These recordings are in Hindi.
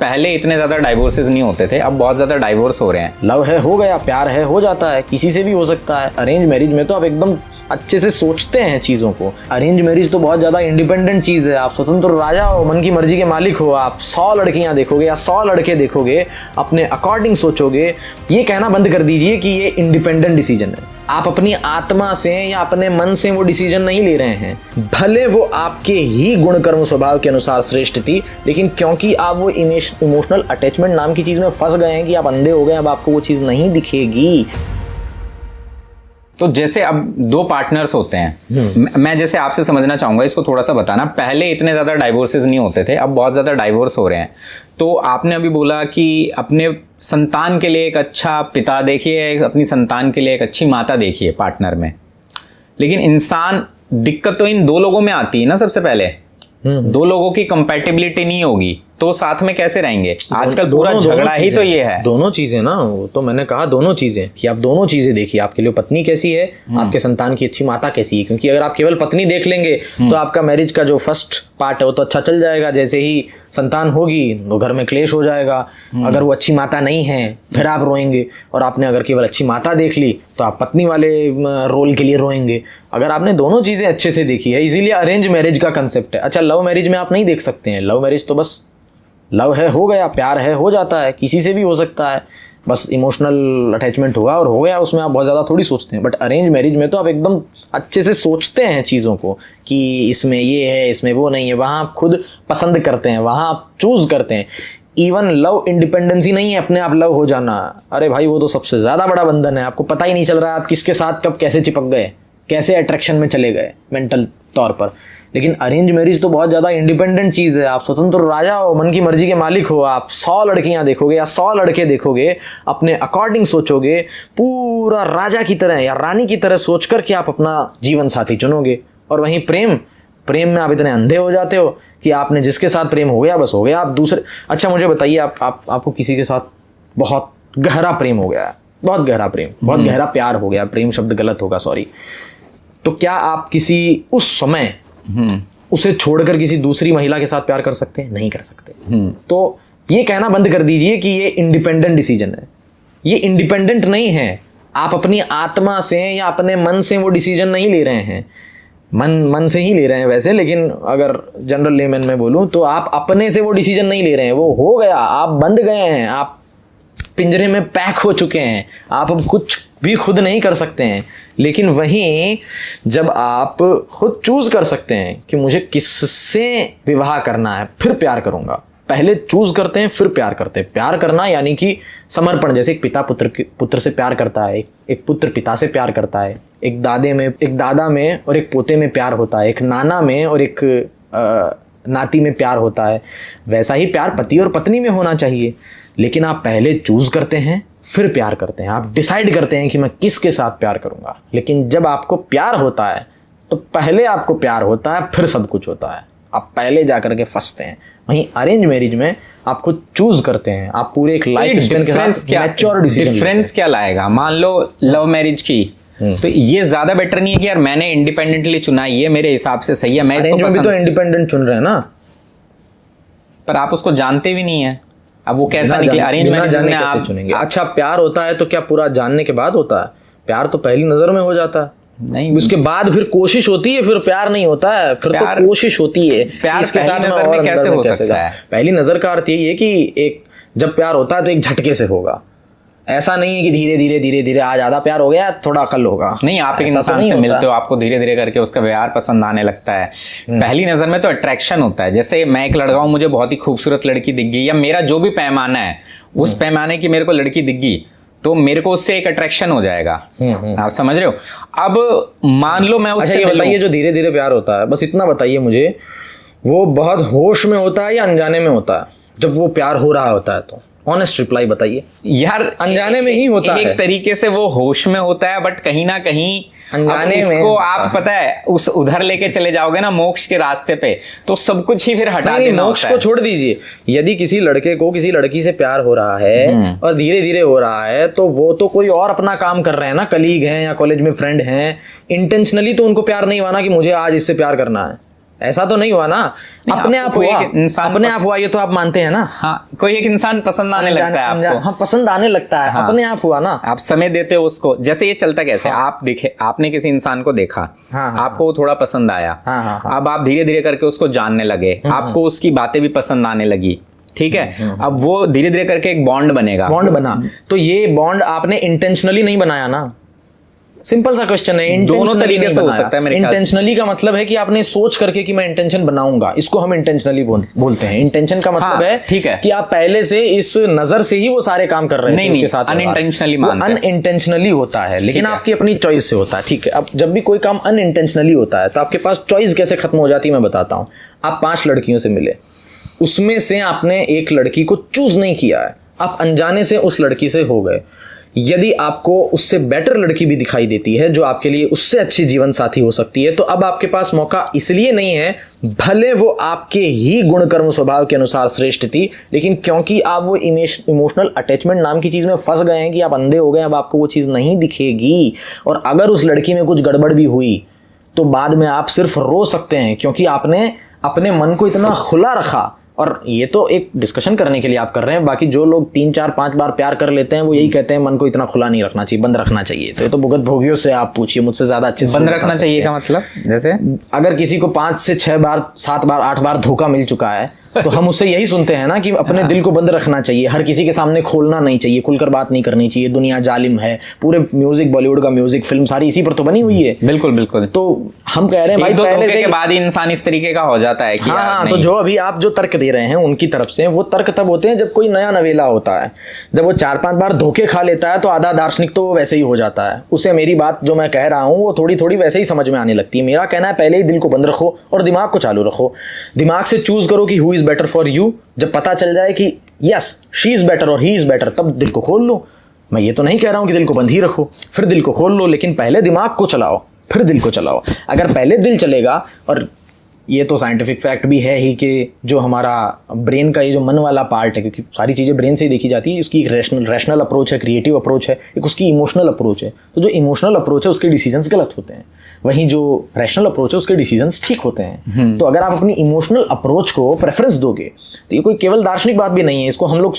पहले इतने ज्यादा डाइवोर्सेस नहीं होते थे, अब बहुत ज्यादा डाइवोर्स हो रहे हैं। लव है हो गया, प्यार है हो जाता है, किसी से भी हो सकता है। अरेंज मैरिज में तो आप एकदम अच्छे से सोचते हैं चीज़ों को। अरेंज मैरिज तो बहुत ज़्यादा इंडिपेंडेंट चीज़ है, आप स्वतंत्र राजा हो, मन की मर्जी के मालिक हो। आप 100 लड़कियां देखोगे या 100 लड़के देखोगे, अपने अकॉर्डिंग सोचोगे। ये कहना बंद कर दीजिए कि ये इंडिपेंडेंट डिसीजन है। आप अपनी आत्मा से या अपने मन से वो डिसीजन नहीं ले रहे हैं। भले वो आपके ही गुण कर्म स्वभाव के अनुसार श्रेष्ठ थी, लेकिन क्योंकि आप वो इमोशनल अटैचमेंट नाम की चीज़ में फंस गए हैं कि आप अंधे हो गए, अब आपको वो चीज़ नहीं दिखेगी। तो जैसे अब दो पार्टनर्स होते हैं, मैं जैसे आपसे समझना चाहूंगा, इसको थोड़ा सा बताना। पहले इतने ज्यादा डाइवोर्सेस नहीं होते थे, अब बहुत ज्यादा डाइवोर्स हो रहे हैं। तो आपने अभी बोला कि अपने संतान के लिए एक अच्छा पिता देखिए, अपनी संतान के लिए एक अच्छी माता देखिए पार्टनर में। लेकिन इंसान, दिक्कत तो इन दो लोगों में आती है ना। सबसे पहले दो लोगों की कंपैटिबिलिटी नहीं होगी तो साथ में कैसे रहेंगे? आजकल पूरा झगड़ा ही तो ये है। दोनों चीजें ना, वो तो मैंने कहा दोनों चीजें, कि आप दोनों चीजें देखिए। आपके लिए पत्नी कैसी है, आपके संतान की अच्छी माता कैसी है। क्योंकि अगर आप केवल पत्नी देख लेंगे तो आपका मैरिज का जो फर्स्ट पार्ट है वो तो अच्छा चल जाएगा। जैसे ही संतान होगी तो घर में क्लेश हो जाएगा। अगर वो अच्छी माता नहीं है फिर आप रोएंगे। और आपने अगर केवल अच्छी माता देख ली तो आप पत्नी वाले रोल के लिए रोएंगे। अगर आपने दोनों चीजें अच्छे से देखी है, इसीलिए अरेंज मैरिज का कंसेप्ट है। अच्छा, लव मैरिज में आप नहीं देख सकते हैं। लव मैरिज तो बस लव है हो गया, प्यार है हो जाता है, किसी से भी हो सकता है। बस इमोशनल अटैचमेंट हुआ और हो गया, उसमें आप बहुत ज़्यादा थोड़ी सोचते हैं। बट अरेंज मैरिज में तो आप एकदम अच्छे से सोचते हैं चीज़ों को कि इसमें ये है, इसमें वो नहीं है। वहाँ आप खुद पसंद करते हैं, वहाँ आप चूज़ करते हैं। इवन लव इंडिपेंडेंसी नहीं है अपने आप लव हो जाना। अरे भाई, वो तो सबसे ज़्यादा बड़ा बंधन है। आपको पता ही नहीं चल रहा है आप किसके साथ कब कैसे चिपक गए, कैसे अट्रैक्शन में चले गए मेंटल तौर पर। लेकिन अरेंज मैरिज तो बहुत ज़्यादा इंडिपेंडेंट चीज़ है। आप स्वतंत्र राजा हो, मन की मर्जी के मालिक हो। आप 100 लड़कियां देखोगे या 100 लड़के देखोगे, अपने अकॉर्डिंग सोचोगे, पूरा राजा की तरह या रानी की तरह सोच कर के आप अपना जीवन साथी चुनोगे। और वहीं प्रेम में आप इतने अंधे हो जाते हो कि आपने जिसके साथ प्रेम हो गया बस हो गया। आप दूसरे, अच्छा मुझे बताइए, आपको किसी के साथ बहुत गहरा प्रेम हो गया है, बहुत गहरा प्रेम, बहुत गहरा प्यार हो गया, प्रेम शब्द गलत होगा, सॉरी। तो क्या आप किसी उस समय उसे छोड़कर किसी दूसरी महिला के साथ प्यार कर सकते हैं? नहीं कर सकते। तो ये कहना बंद कर दीजिए कि ये इंडिपेंडेंट डिसीजन है। ये इंडिपेंडेंट नहीं है। आप अपनी आत्मा से या अपने मन से वो डिसीजन नहीं ले रहे हैं। मन से ही ले रहे हैं वैसे, लेकिन अगर जनरल लेमन में बोलूं तो आप अपने से वो डिसीजन नहीं ले रहे हैं। वो हो गया, आप बंद गए हैं, आप पिंजरे में पैक हो चुके हैं। आप अब कुछ भी खुद नहीं कर सकते हैं। लेकिन वहीं जब आप खुद चूज कर सकते हैं कि मुझे किससे विवाह करना है, फिर प्यार करूंगा। पहले चूज करते हैं फिर प्यार करते हैं। प्यार करना यानी कि समर्पण। जैसे एक पिता पुत्र से प्यार करता है, एक पुत्र पिता से प्यार करता है, एक दादा में और एक पोते में प्यार होता है, एक नाना में और एक नाती में प्यार होता है। वैसा ही प्यार पति और पत्नी में होना चाहिए। लेकिन आप पहले चूज करते हैं फिर प्यार करते हैं। आप डिसाइड करते हैं कि मैं किसके साथ प्यार करूंगा। लेकिन जब आपको प्यार होता है तो पहले आपको प्यार होता है फिर सब कुछ होता है। आप पहले जाकर के फंसते हैं। वहीं अरेंज मैरिज में आप खुद चूज करते हैं। आप पूरे एक लाइफ स्पेन के साथ मैच्योर डिसीजन। डिफरेंस क्या लाएगा? मान लो लव मैरिज की, तो ये ज्यादा बेटर नहीं है कि यार मैंने इंडिपेंडेंटली चुना, ये मेरे हिसाब से सही है, मैं इसको पसंद। तो इंडिपेंडेंट चुन रहे हैं ना, पर आप उसको जानते भी नहीं है। अब वो कैसा निकले? अरेंज मैरिज में आप चुनेंगे। अच्छा, प्यार होता है तो क्या पूरा जानने के बाद होता है? प्यार तो पहली नजर में हो जाता है। नहीं, उसके बाद फिर कोशिश होती है, फिर प्यार नहीं होता है। फिर तो कोशिश होती है। प्यार इसके साथ नजर में कैसे हो सकता है? पहली नजर का अर्थ यही है कि एक जब प्यार होता है तो एक झटके से होगा। ऐसा नहीं है कि धीरे धीरे आज आधा प्यार हो गया थोड़ा कल होगा। नहीं, आप एक इंसान से मिलते हो, आपको धीरे धीरे करके उसका व्यवहार पसंद आने लगता है। पहली नजर में तो अट्रैक्शन होता है। जैसे मैं एक लड़का हूं, मुझे बहुत ही खूबसूरत लड़की दिख गई, या मेरा जो भी पैमाना है उस पैमाने की मेरे को लड़की दिख गई, तो मेरे को उससे एक अट्रैक्शन हो जाएगा। आप समझ रहे हो? अब मान लो मैं उससे, अच्छा ये बताइए, जो धीरे धीरे प्यार होता है, बस इतना बताइए मुझे, वो बहुत होश में होता है या अनजाने में होता है? जब वो प्यार हो रहा होता है तो ऑनेस्ट रिप्लाई बताइए। यार अनजाने में ही होता है। एक तरीके से वो होश में होता है, बट कहीं ना कहीं अनजाने में इसको आप पता है उस उधर लेके चले जाओगे ना मोक्ष के रास्ते पे, तो सब कुछ ही फिर हटा देना। मोक्ष को छोड़ दीजिए। यदि किसी लड़के को किसी लड़की से प्यार हो रहा है और धीरे धीरे हो रहा है, तो वो तो कोई और अपना काम कर रहे हैं ना, कलीग हैं या कॉलेज में फ्रेंड हैं। इंटेंशनली तो उनको प्यार नहीं हुआ ना कि मुझे आज इससे प्यार करना है। ऐसा तो नहीं हुआ ना, अपने आप आपको हुआ, एक इंसान अपने आप हुआ, ये तो आप मानते हैं ना। हाँ, कोई एक इंसान पसंद आने लगता है आपको। हाँ, पसंद आने लगता है, अपने आप हुआ ना। आप समय देते हो उसको, जैसे ये चलता कैसे, आप देखे, आपने किसी इंसान को देखा, आपको वो थोड़ा पसंद आया, अब आप धीरे धीरे करके उसको जानने लगे, आपको उसकी बातें भी पसंद आने लगी, ठीक है। अब वो धीरे धीरे करके एक बॉन्ड बनेगा, बॉन्ड बना, तो ये बॉन्ड आपने इंटेंशनली नहीं बनाया ना। सिंपल सा क्वेश्चन है, दोनों तरीके से हो सकता है मेरे ख्याल से। इंटेंशनली का मतलब है कि आपने सोच करके कि मैं इंटेंशन बनाऊंगा, इसको हम इंटेंशनली बोलते हैं। इंटेंशन का मतलब है, ठीक है, कि आप पहले से इस नजर से ही वो सारे काम कर रहे हैं उसके साथ। अनइंटेंशनली अनइंटेंशनली होता है, लेकिन आपकी अपनी चॉइस से होता है, ठीक है। अब जब भी कोई काम अनइंटेंशनली होता है तो आपके पास चॉइस कैसे खत्म हो जाती है मैं बताता हूँ। आप 5 लड़कियों से मिले, उसमें से आपने एक लड़की को चूज नहीं किया है, आप अनजाने से उस लड़की से हो गए। यदि आपको उससे बेटर लड़की भी दिखाई देती है जो आपके लिए उससे अच्छी जीवन साथी हो सकती है, तो अब आपके पास मौका इसलिए नहीं है, भले वो आपके ही गुण कर्म स्वभाव के अनुसार श्रेष्ठ थी, लेकिन क्योंकि आप वो इमोशनल अटैचमेंट नाम की चीज में फंस गए हैं कि आप अंधे हो गए, अब आपको वो चीज नहीं दिखेगी। और अगर उस लड़की में कुछ गड़बड़ भी हुई तो बाद में आप सिर्फ रो सकते हैं, क्योंकि आपने अपने मन को इतना खुला रखा। और ये तो एक डिस्कशन करने के लिए आप कर रहे हैं, बाकी जो लोग 3, 4, 5 बार प्यार कर लेते हैं वो यही कहते हैं मन को इतना खुला नहीं रखना चाहिए, बंद रखना चाहिए। तो ये तो भुगत भोगियों से आप पूछिए, मुझसे ज्यादा अच्छे से बंद रखना चाहिए का मतलब, जैसे अगर किसी को 5 से 6 बार, 7 बार, 8 बार धोखा मिल चुका है तो हम उससे यही सुनते हैं ना कि अपने दिल को बंद रखना चाहिए, हर किसी के सामने खोलना नहीं चाहिए, खुलकर बात नहीं करनी चाहिए, दुनिया जालिम है। पूरे म्यूजिक, बॉलीवुड का म्यूजिक, फिल्म सारी इसी पर तो बनी हुई है। बिल्कुल बिल्कुल। तो हम कह रहे हैं भाई, दो पहले धोखे के बाद ही इंसान इस तरीके का हो जाता है कि हाँ, तो जो अभी आप जो तर्क दे रहे हैं उनकी तरफ से, वो तर्क तब होते हैं जब कोई नया नवेला होता है। जब वो 4-5 बार धोखे खा लेता है तो आधा दार्शनिक तो वैसे ही हो जाता है, उसे मेरी बात जो मैं कह रहा हूँ वो थोड़ी थोड़ी वैसे ही समझ में आने लगती है। मेरा कहना है पहले ही दिल को बंद रखो और दिमाग को चालू रखो, दिमाग से चूज करो कि who is better for you. जब पता चल जाए कि यस शी इज बेटर और ही इज बेटर, तब दिल को खोल लो। मैं ये तो नहीं कह रहा हूं कि दिल को बंद ही रखो फिर दिल को खोल लो, लेकिन पहले दिमाग को चलाओ फिर दिल को चलाओ। अगर पहले दिल चलेगा, और ये तो साइंटिफिक फैक्ट भी है ही कि जो हमारा ब्रेन का ये जो मन वाला पार्ट है, क्योंकि सारी चीज़ें ब्रेन से ही देखी जाती है, उसकी एक रैशनल अप्रोच है, क्रिएटिव अप्रोच है, एक उसकी इमोशनल अप्रोच है। तो जो इमोशनल अप्रोच है उसके डिसीजंस गलत होते हैं, वहीं जो रैशनल अप्रोच है उसके डिसीजंस ठीक होते हैं। तो अगर आप अपनी इमोशनल अप्रोच को प्रेफरेंस दोगे तो ये कोई केवल दार्शनिक बात भी नहीं है, इसको हम लोग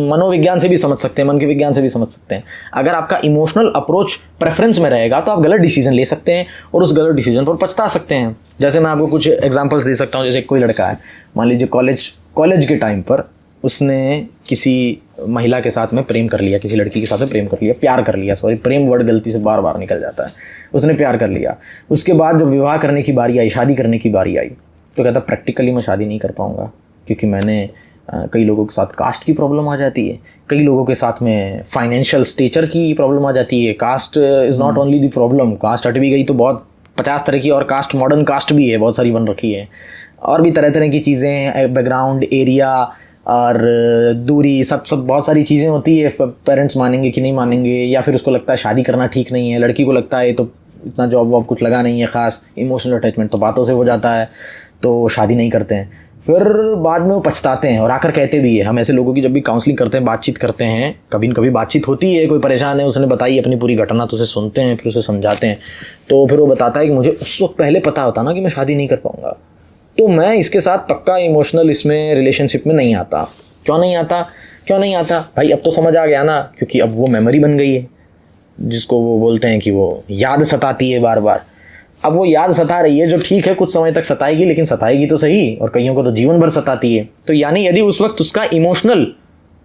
मनोविज्ञान से भी समझ सकते हैं, मन के विज्ञान से भी समझ सकते हैं। अगर आपका इमोशनल अप्रोच प्रेफरेंस में रहेगा तो आप गलत डिसीजन ले सकते हैं और उस गलत डिसीजन पर पछता सकते हैं। जैसे मैं आपको कुछ एग्जांपल्स दे सकता हूँ। जैसे कोई लड़का है, मान लीजिए कॉलेज के टाइम पर उसने किसी महिला के साथ में प्रेम कर लिया, किसी लड़की के साथ में प्रेम कर लिया, प्यार कर लिया, सॉरी प्रेम वर्ड गलती से बार बार निकल जाता है, उसने प्यार कर लिया। उसके बाद जब विवाह करने की बारी आई, शादी करने की बारी आई, तो कहता प्रैक्टिकली मैं शादी नहीं कर पाऊंगा, क्योंकि मैंने कई लोगों के साथ कास्ट की प्रॉब्लम आ जाती है, कई लोगों के साथ में फाइनेंशियल स्टेचर की प्रॉब्लम आ जाती है। Caste is not only the problem, caste हट भी गई तो बहुत 50 तरह की और कास्ट, मॉडर्न कास्ट भी है, बहुत सारी बन रखी है, और भी तरह तरह की चीज़ें, बैकग्राउंड, एरिया और दूरी, सब बहुत सारी चीज़ें होती है। पेरेंट्स मानेंगे कि नहीं मानेंगे, या फिर उसको लगता है शादी करना ठीक नहीं है, लड़की को लगता है तो इतना जॉब वॉब कुछ लगा नहीं है ख़ास, इमोशनल अटैचमेंट तो बातों से हो जाता है, तो शादी नहीं करते हैं। फिर बाद में वो पछताते हैं और आकर कहते भी है। हम ऐसे लोगों की जब भी काउंसलिंग करते हैं, बातचीत करते हैं, कभी न कभी बातचीत होती है, कोई परेशान है, उसने बताई अपनी पूरी घटना, तो उसे सुनते हैं, फिर उसे समझाते हैं, तो फिर वो बताता है कि मुझे उस वक्त पहले पता होता ना कि मैं शादी नहीं कर पाऊंगा, तो मैं इसके साथ पक्का इमोशनल इसमें रिलेशनशिप में नहीं आता। क्यों नहीं आता भाई? अब तो समझ आ गया ना, क्योंकि अब वो मेमोरी बन गई है, जिसको वो बोलते हैं कि वो याद सताती है बार बार। अब वो याद सता रही है, जो ठीक है कुछ समय तक सताएगी, लेकिन सताएगी तो सही, और कईयों को तो जीवन भर सताती है। तो यानी यदि उस वक्त उसका इमोशनल,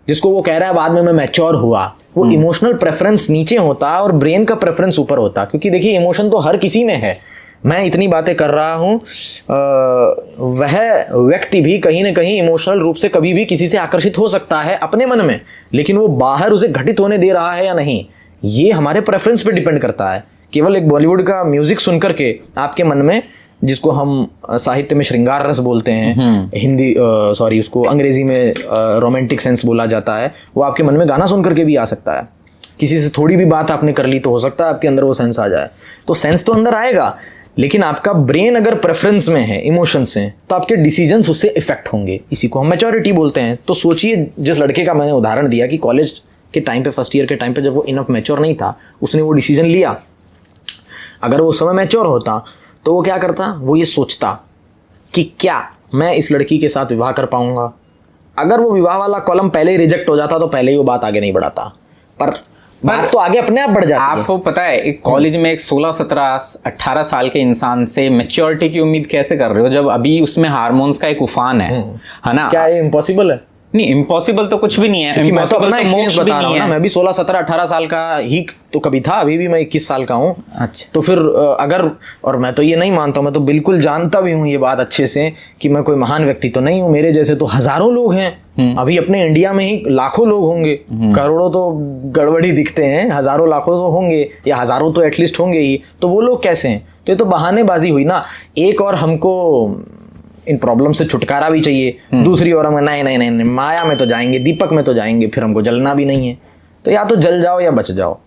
जिसको वो कह रहा है बाद में मैं मैच्योर हुआ, वो इमोशनल प्रेफरेंस नीचे होता और ब्रेन का प्रेफरेंस ऊपर होता। क्योंकि देखिए इमोशन तो हर किसी में है, मैं इतनी बातें कर रहा हूँ, वह व्यक्ति भी कहीं ना कहीं इमोशनल रूप से कभी भी किसी से आकर्षित हो सकता है अपने मन में, लेकिन वो बाहर उसे घटित होने दे रहा है या नहीं, ये हमारे प्रेफरेंस पे डिपेंड करता है। केवल एक बॉलीवुड का म्यूजिक सुनकर के आपके मन में, जिसको हम साहित्य में श्रृंगार रस बोलते हैं, हिंदी उसको अंग्रेजी में रोमांटिक सेंस बोला जाता है, वो आपके मन में गाना सुन करके भी आ सकता है। किसी से थोड़ी भी बात आपने कर ली तो हो सकता है आपके अंदर वो सेंस आ जाए। तो सेंस तो अंदर आएगा, लेकिन आपका ब्रेन अगर प्रेफरेंस में है, इमोशन से, तो आपके डिसीजंस उससे इफेक्ट होंगे। इसी को हम मैच्योरिटी बोलते हैं। तो सोचिए, जिस लड़के का मैंने उदाहरण दिया कि कॉलेज के टाइम पे, फर्स्ट ईयर के टाइम पे, जब वो इनफ मैच्योर नहीं था, उसने वो डिसीजन लिया। अगर वो समय मैच्योर होता तो वो क्या करता? वो ये सोचता कि क्या मैं इस लड़की के साथ विवाह कर पाऊंगा। अगर वो विवाह वाला कॉलम पहले ही रिजेक्ट हो जाता तो पहले ही वो बात आगे नहीं बढ़ाता, पर बात तो आगे अपने आप बढ़ जाती है। आपको पता है एक कॉलेज में एक 16, 17, 18 साल के इंसान से मैच्योरिटी की उम्मीद कैसे कर रहे हो जब अभी उसमें हार्मोन्स का एक उफान है ना? क्या ये इम्पॉसिबल है? नहीं, इम्पॉसिबल तो कुछ भी नहीं है। क्योंकि मैं तो Impossible अपना तो एक्सपीरियंस मोक्ष भी बता रहा नहीं हूँ ना, है। मैं भी 16, 17, 18 साल का ही तो कभी था, अभी भी मैं 21 साल का हूँ। अच्छा। तो फिर अगर, और मैं तो ये नहीं मानता हूँ, मैं तो बिल्कुल जानता भी हूँ ये बात अच्छे से कि मैं कोई महान व्यक्ति तो नहीं हूँ, मेरे जैसे तो हजारों लोग हैं। अभी अपने इंडिया में ही लाखों लोग होंगे, करोड़ों तो गड़बड़ी दिखते हैं, हजारों लाखों तो होंगे, या हजारों तो एटलीस्ट होंगे ही। तो वो लोग कैसे हैं? तो ये तो बहानेबाजी हुई ना। एक और हमको इन प्रॉब्लम से छुटकारा भी चाहिए, दूसरी ओर हम नहीं नहीं नहीं नहीं, माया में तो जाएंगे, दीपक में तो जाएंगे, फिर हमको जलना भी नहीं है। तो या तो जल जाओ या बच जाओ।